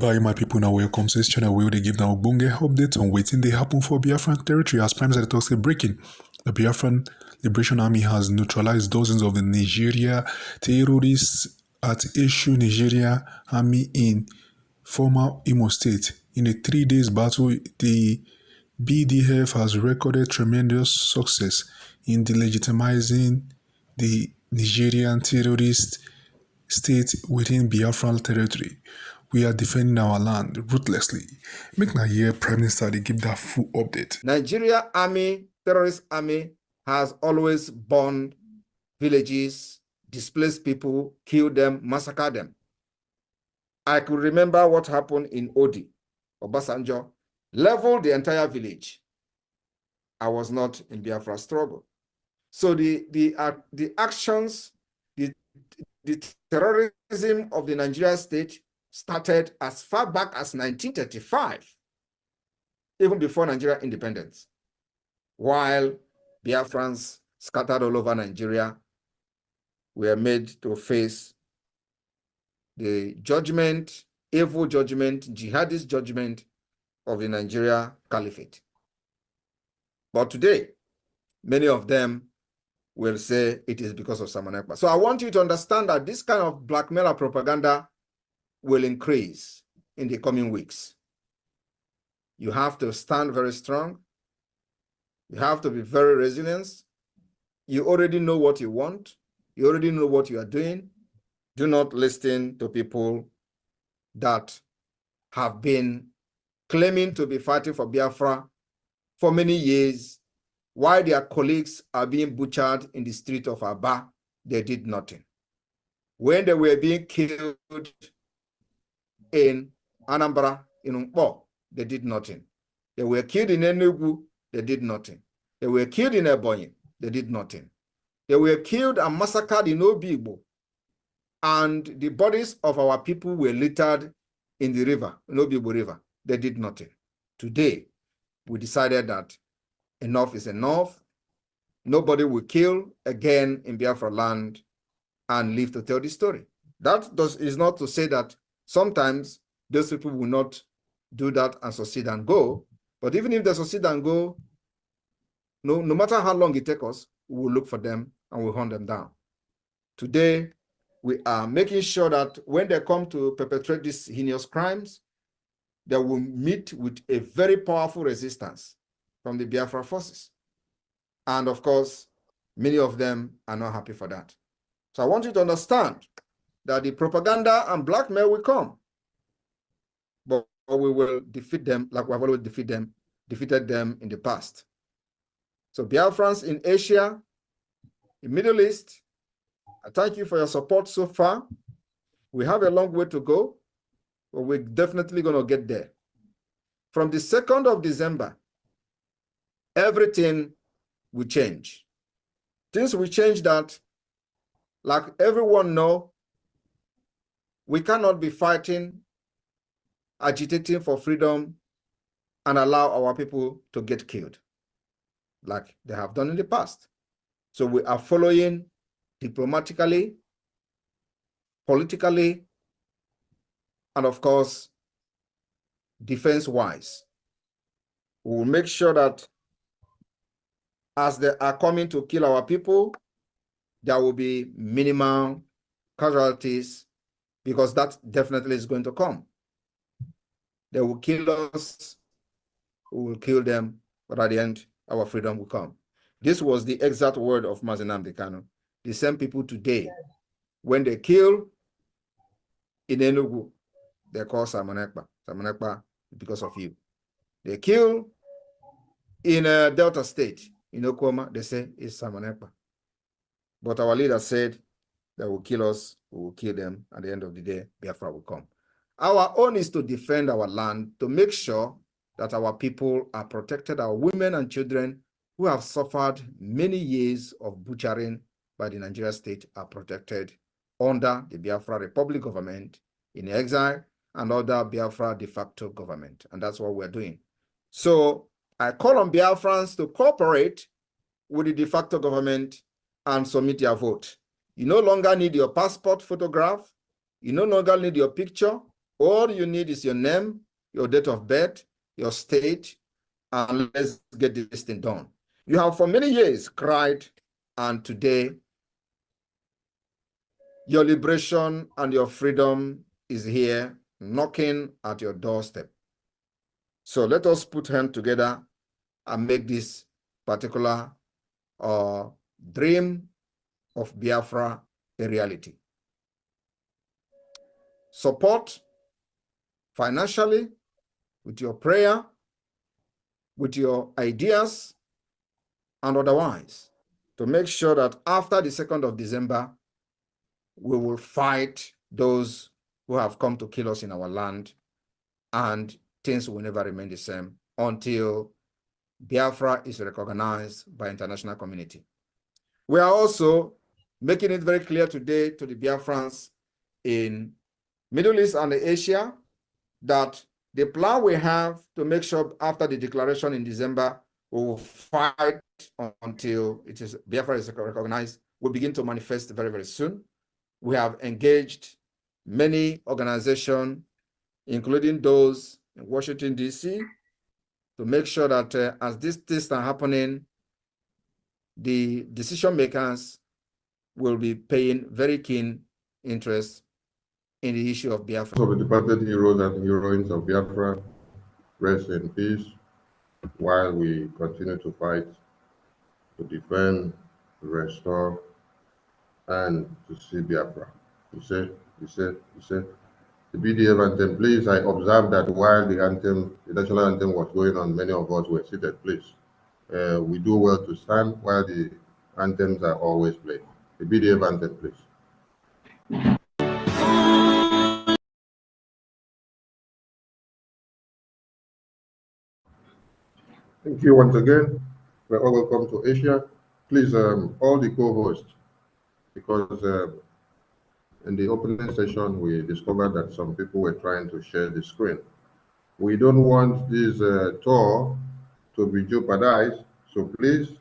Hi my people, now welcome to this channel where they give now bunge updates on waiting they happen for Biafran territory as Prime Minister talks breaking. The Biafran Liberation Army has neutralized dozens of the Nigeria terrorists at Issue Nigeria Army in former Imo State. In a 3 days battle, the BDF has recorded tremendous success in delegitimizing the Nigerian terrorist state within Biafran territory. We are defending our land ruthlessly. Make now hear Prime Minister they give that full update. Nigeria army, terrorist army, has always burned villages, displaced people, killed them, massacred them. I could remember what happened in Odi, Obasanjo, leveled the entire village. I was not in Biafra struggle. So the actions, the terrorism of the Nigeria state started as far back as 1935, even before Nigeria independence, while Biafrans scattered all over Nigeria were made to face the judgment, evil judgment, jihadist judgment of the Nigeria Caliphate. But today, many of them will say it is because of Simon Ekpa. So I want you to understand that this kind of blackmailer propaganda will increase in the coming weeks. You have to stand very strong. You have to be very resilient. You already know what you want. You already know what you are doing. Do not listen to people that have been claiming to be fighting for Biafra for many years. While their colleagues are being butchered in the street of Aba, they did nothing. When they were being killed in Anambra, in Nkpo, they did nothing. They were killed in Enugu, they did nothing. They were killed in Ebonyi, they did nothing. They were killed and massacred in Obigbo, and the bodies of our people were littered in the river, in Obigbo River. They did nothing. Today, we decided that enough is enough. Nobody will kill again in Biafra land and live to tell the story. That is not to say that sometimes those people will not do that and succeed and go. But even if they succeed and go, no matter how long it takes us, we will look for them and we'll hunt them down. Today, we are making sure that when they come to perpetrate these heinous crimes, they will meet with a very powerful resistance from the Biafra forces. And of course, many of them are not happy for that. So I want you to understand that the propaganda and blackmail will come, but we will defeat them like we have always defeated them in the past. So Biafrans in Asia, in Middle East, I thank you for your support so far. We have a long way to go, but we're definitely going to get there. From the 2nd of December, everything will change. Things will change that, like everyone knows, we cannot be fighting, agitating for freedom, and allow our people to get killed, like they have done in the past. So we are following diplomatically, politically, and of course, defense-wise. We will make sure that as they are coming to kill our people, there will be minimal casualties, because that definitely is going to come. They will kill us, we will kill them, but at the end, our freedom will come. This was the exact word of Mazi Nnamdi Kanu. The same people today, when they kill in Enugu, they call Simon Ekpa. Simon Ekpa because of you. They kill in Delta State, in Oklahoma, they say it's Simon Ekpa. But our leader said they will kill us, we will kill them. At the end of the day, Biafra will come. Our own is to defend our land, to make sure that our people are protected, our women and children who have suffered many years of butchering by the Nigeria state are protected under the Biafra Republic government in exile and other Biafra de facto government. And that's what we're doing. So I call on Biafrans to cooperate with the de facto government and submit your vote. You no longer need your passport photograph. You no longer need your picture. All you need is your name, your date of birth, your state, and let's get this thing done. You have for many years cried, and today your liberation and your freedom is here knocking at your doorstep. So let us put hands together and make this particular dream of Biafra a reality. Support financially, with your prayer, with your ideas, and otherwise, to make sure that after the 2nd of December, we will fight those who have come to kill us in our land, and things will never remain the same until Biafra is recognized by international community. We are also making it very clear today to the Biafrans in Middle East and Asia that the plan we have to make sure after the declaration in December, we will fight until Biafra is recognized, will begin to manifest very, very soon. We have engaged many organizations, including those in Washington, D.C., to make sure that as these things are happening, the decision makers will be paying very keen interest in the issue of Biafra. Of the departed heroes and heroines of Biafra, rest in peace while we continue to fight to defend, to restore, and to see Biafra. You said. The BDF anthem, please. I observed that while the anthem, the national anthem was going on, many of us were seated, please. We do well to stand while the anthems are always played. The BDF anthem, please. Thank you once again. We're all welcome to Asia. Please, all the co-hosts, because in the opening session, we discovered that some people were trying to share the screen. We don't want this tour to be jeopardized, so please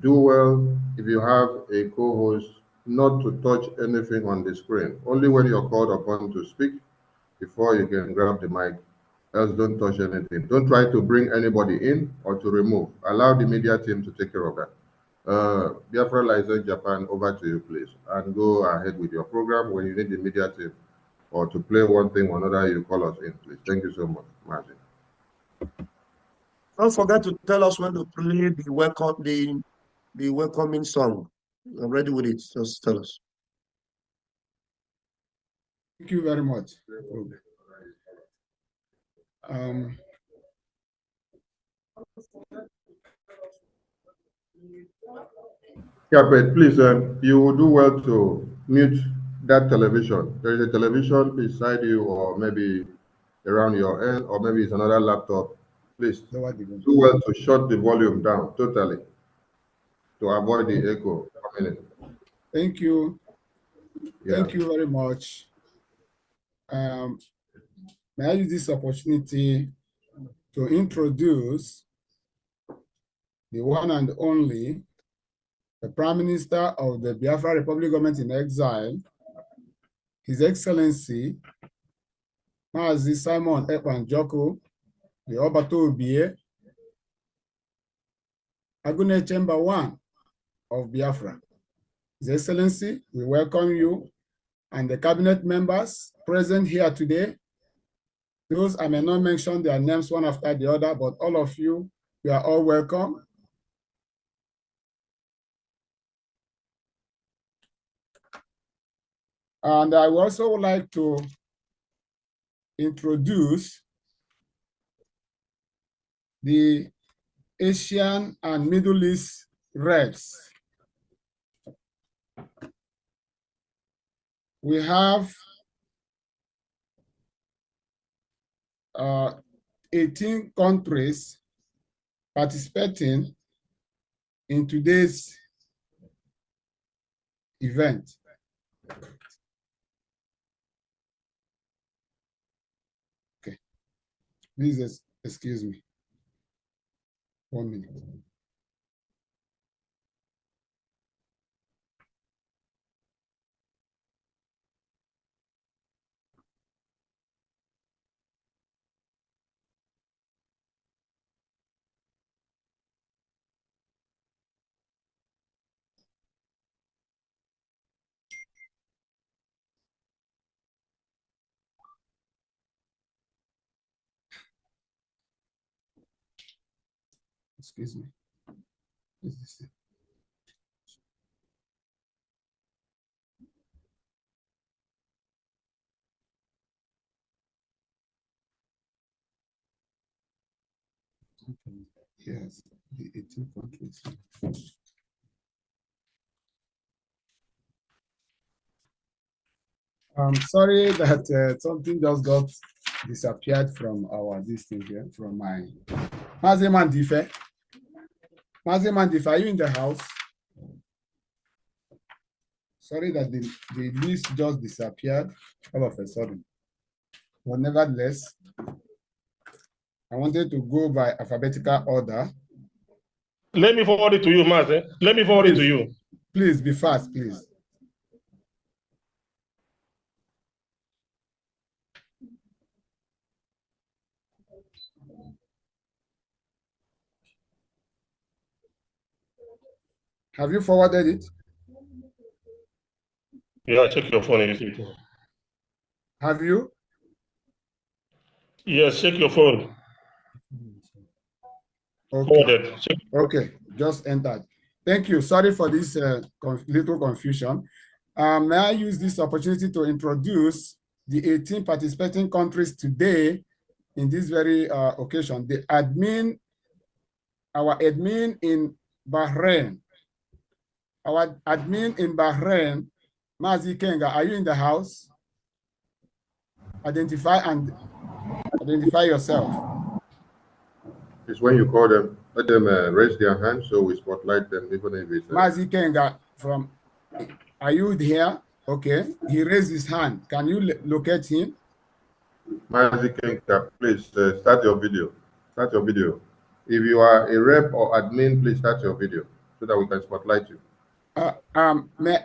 do well if you have a co-host not to touch anything on the screen. Only when you're called upon to speak before you can grab the mic. Else don't touch anything. Don't try to bring anybody in or to remove. Allow the media team to take care of that. Biafra License Japan, over to you, please. And go ahead with your program. When you need the media team or to play one thing or another, you call us in, please. Thank you so much, Martin. Don't forget to tell us when to play the welcoming song. I'm ready with it. Just tell us. Thank you very much. Yeah, but please, you will do well to mute that television. There is a television beside you, or maybe around your end, or maybe it's another laptop. Please do well to shut the volume down totally to avoid the echo coming in. Thank you. Yeah. Thank you very much. May I use this opportunity to introduce the one and only, the Prime Minister of the Biafra Republic Government in Exile, His Excellency, Mazi Simon Ekpan Joko, the Obato Obie, Agune Chamber 1 of Biafra. His Excellency, we welcome you and the cabinet members present here today. Those I may not mention their names one after the other, but all of you, you are all welcome. And I would also like to introduce the Asian and Middle East reps. We have 18 countries participating in today's event. Okay, please excuse me. 1 minute. Excuse me. Is this it? Yes, the 18 countries. I'm sorry that something just got disappeared from our listing here, from my Mazi Mandife. Mazi Mandife, are you in the house? Sorry that the list just disappeared all of a sudden. But nevertheless, I wanted to go by alphabetical order. Let me forward it to you, Mazi. Let me forward it to you. Please be fast, please. Have you forwarded it? Yeah, check your phone. And you see it. Have you? Yes, check your phone. Okay. Forwarded. Check. Okay, just entered. Thank you. Sorry for this little confusion. May I use this opportunity to introduce the 18 participating countries today in this very occasion. The admin, our admin in Bahrain. Our admin in Bahrain, Mazi Kenga, are you in the house? Identify yourself. It's when you call them, let them raise their hand so we spotlight them, even if it's... Mazi Kenga from, are you here? Okay, he raised his hand. Can you locate him? Mazi Kenka, please start your video. Start your video. If you are a rep or admin, please start your video so that we can spotlight you. May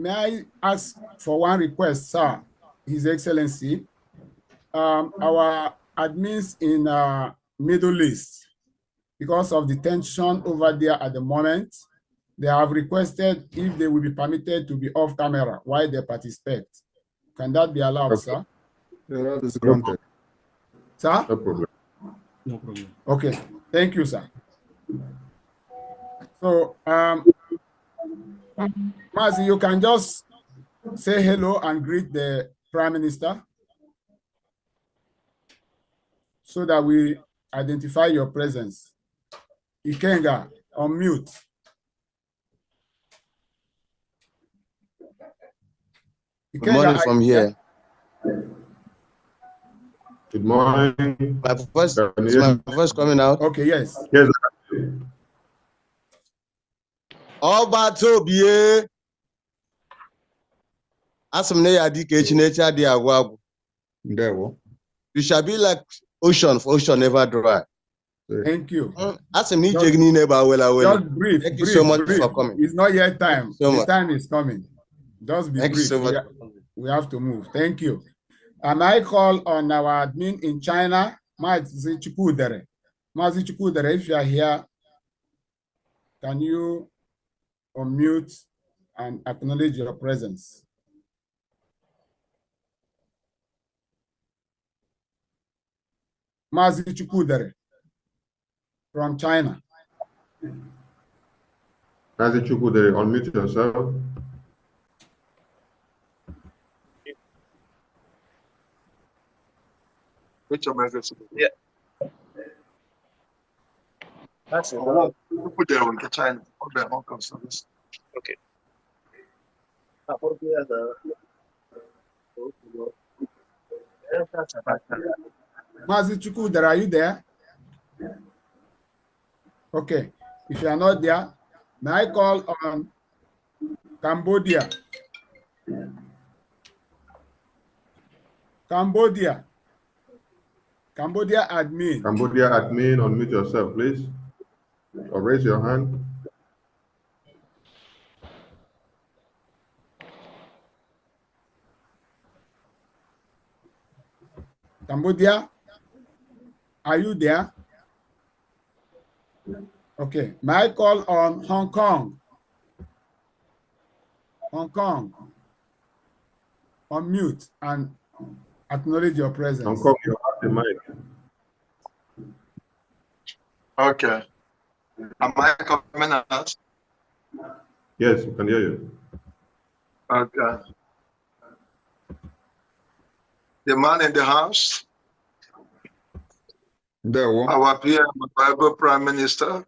I ask for one request, sir, His Excellency? Our admins in Middle East, because of the tension over there at the moment, they have requested if they will be permitted to be off camera while they participate. Can that be allowed, Okay. sir? Yeah, that is granted. Sir? No problem. No problem. Okay, thank you, sir. So, Mazi, you can just say hello and greet the Prime Minister so that we identify your presence. Ikenga, on mute. Good morning from here. Good morning. My voice coming out. Okay, yes. Yes. Ọba Tobie. Asumne yadi kechinecha di agwabu. You shall be like ocean, for ocean never dry. Thank you. Asumne jegni neba wela wela. Just brief. Thank you so much brief. for coming. It's not yet time. So the much. time is coming. Just be Thank brief. you so much. We have to move. Thank you. And I call on our admin in China, Mazi Chukudere. Mazi Chukudere, if you are here, can you unmute and acknowledge your presence? Mazi Chukudere from China. Mazi Chukudere, unmute yourself. Which of my yeah. That's it. Put there on the China. Okay. Mazi Chukudere, are you there? Okay. If you are not there, may I call on Cambodia? Cambodia admin. Cambodia admin, unmute yourself, please. Or raise your hand. Cambodia, are you there? Okay. May I call on Hong Kong? Hong Kong, unmute and acknowledge your presence. Hong Kong, you have the mic. Okay. Am I coming out? Yes, we can hear you. Okay. The man in the house, our PM, Bible Prime Minister,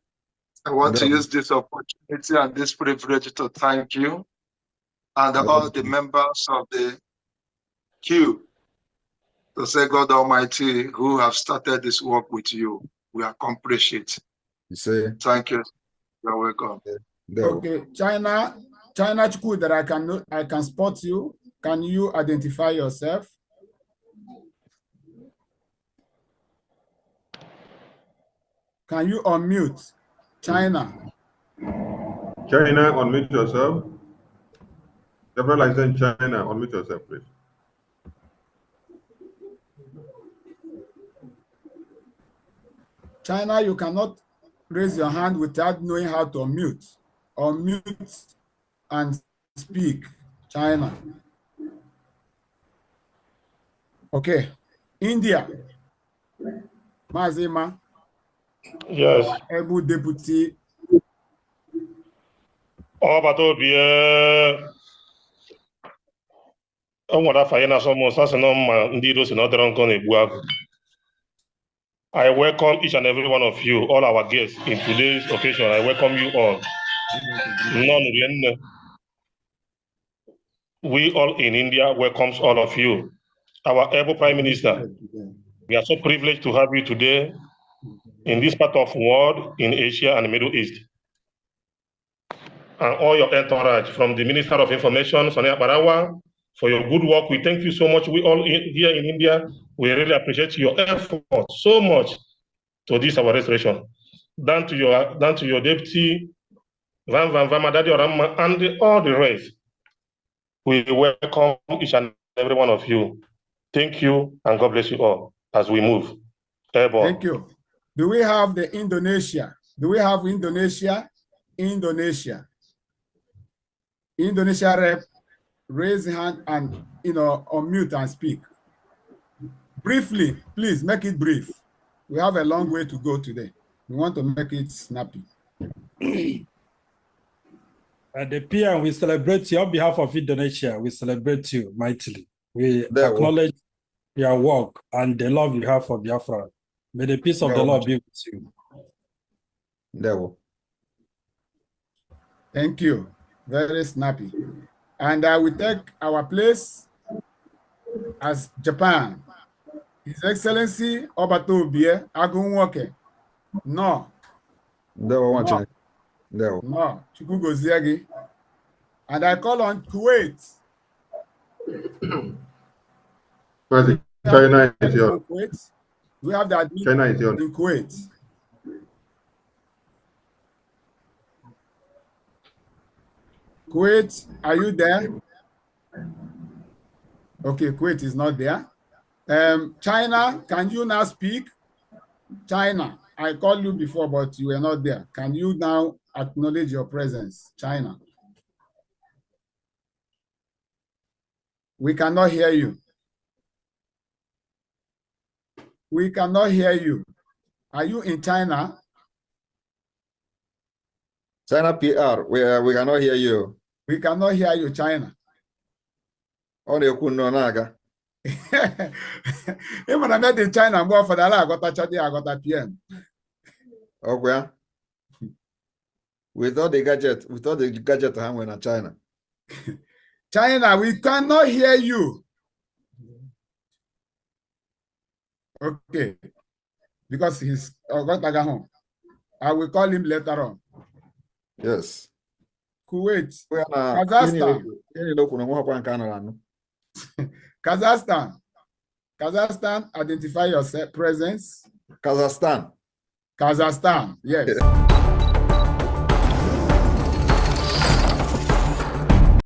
I want to use this opportunity and this privilege to thank you and all the members of the queue to say God Almighty who have started this work with you. We accomplish it. You say, thank you. You're welcome. Okay, China Chukwu, that I can spot you. Can you identify yourself? Can you unmute? China. China, unmute yourself. Liberatiøn in China, unmute yourself, please. China, you cannot raise your hand without knowing how to unmute. Unmute and speak. China. Okay. India. Mazima. Yes. Able deputy. Oh, but I welcome each and every one of you, all our guests in today's occasion. I welcome you all. We all in India welcomes all of you. Our able Prime Minister, we are so privileged to have you today in this part of the world, in Asia and the Middle East. And all your entourage, from the Minister of Information, Sonia Barawa, for your good work. We thank you so much. We all here in India, we really appreciate your effort so much to this our restoration. Down to your deputy, Ârmý, and all the rest. We welcome each and every one of you. Thank you, and God bless you all as we move. Airborne. Thank you. Do we have the Indonesia? Do we have Indonesia? Indonesia rep, raise your hand and unmute and speak. Briefly, please make it brief. We have a long way to go today. We want to make it snappy. The PM, we celebrate you on behalf of Indonesia. We celebrate you mightily. We acknowledge your work and the love you have for Biafra. May the peace of the Lord be with you. Thank you. Very snappy. And I will take our place as Japan. His Excellency Obatobie Agunwoke. No. No. Chukwugoziagi. And I call on Kuwait. China is yours. Kuwait. We have that China is yours. in Kuwait. Kuwait, are you there? Okay, Kuwait is not there. China, can you now speak? China, I called you before, but you were not there. Can you now acknowledge your presence? China. We cannot hear you. We cannot hear you. Are you in China? China PR, we cannot hear you. We cannot hear you, China. Only you could know. Even when I met in China, I'm going for that. I got a chat, I got a PM. Okay. Without the gadget, I'm in China. China, we cannot hear you. Okay. Because he's got home. I will call him later on. Yes. Kuwait. Kazakhstan. Kazakhstan, identify your presence. Kazakhstan. Kazakhstan, yes.